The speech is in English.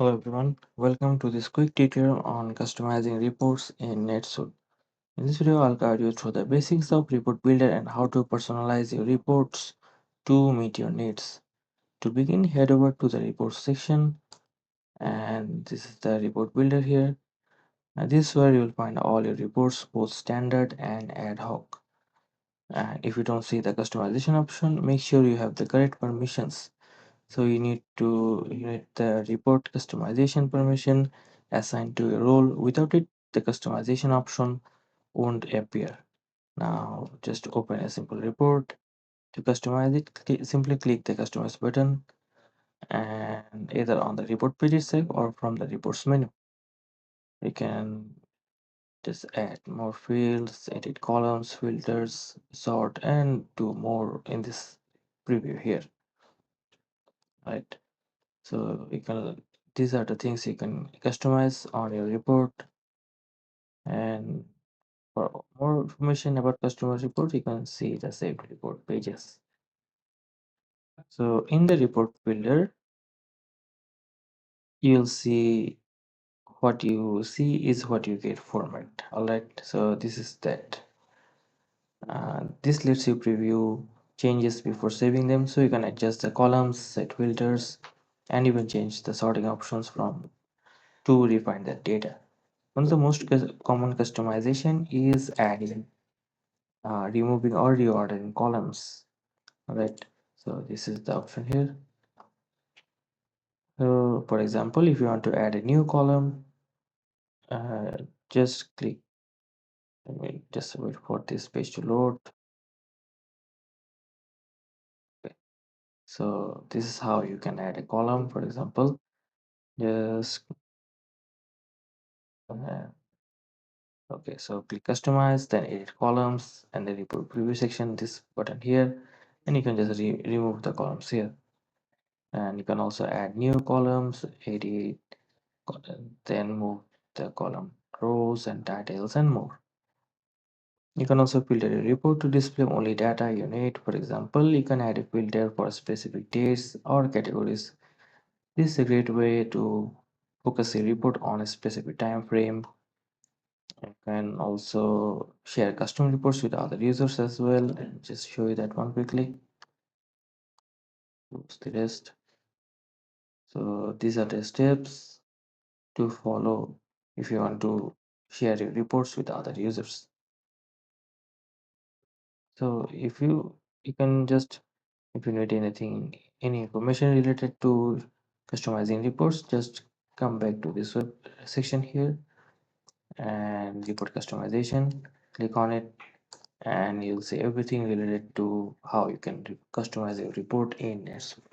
Hello everyone, welcome to this quick tutorial on customizing reports in Netsuite. In this video, I'll guide you through the basics of Report Builder and how to personalize your reports to meet your needs. To begin, head over to the Reports section, and this is the Report Builder here. And this is where you'll find all your reports, both standard and ad hoc. And if you don't see the customization option, make sure you have the correct permissions. So you need the report customization permission assigned to a role. Without it, the customization option won't appear. Now just open a simple report. To customize it, simply click the customize button, and either on the report page itself or from the reports menu. You can just add more fields, edit columns, filters, sort, and do more in this preview here, right? So you can, these are the things you can customize on your report. And for more information about customer report, you can see the saved report pages. So in the report builder, you'll see what you see is what you get format. All right, so this is that. This lets you preview changes before saving them, so you can adjust the columns, set filters, and even change the sorting options from to refine the data. One of the most common customization is adding, removing or reordering columns. All right, so this is the option here. So for example, if you want to add a new column, just click, let me just wait for this page to load. Okay. So this is how you can add a column. For example, just okay, so click customize, then edit columns, and then report preview section, this button here, and you can just remove the columns here. And you can also add new columns, edit, then move the column rows and titles and more. You can also filter a report to display only data you need. For example, you can add a filter for specific dates or categories. This is a great way to focus a report on a specific time frame. You can also share custom reports with other users as well. And just show you that one quickly. Close the rest. So these are the steps to follow if you want to share your reports with other users. So if you can just, if you need anything, any information related to customizing reports, just come back to this web section here and report customization, click on it, and you'll see everything related to how you can customize your report in Netsuite.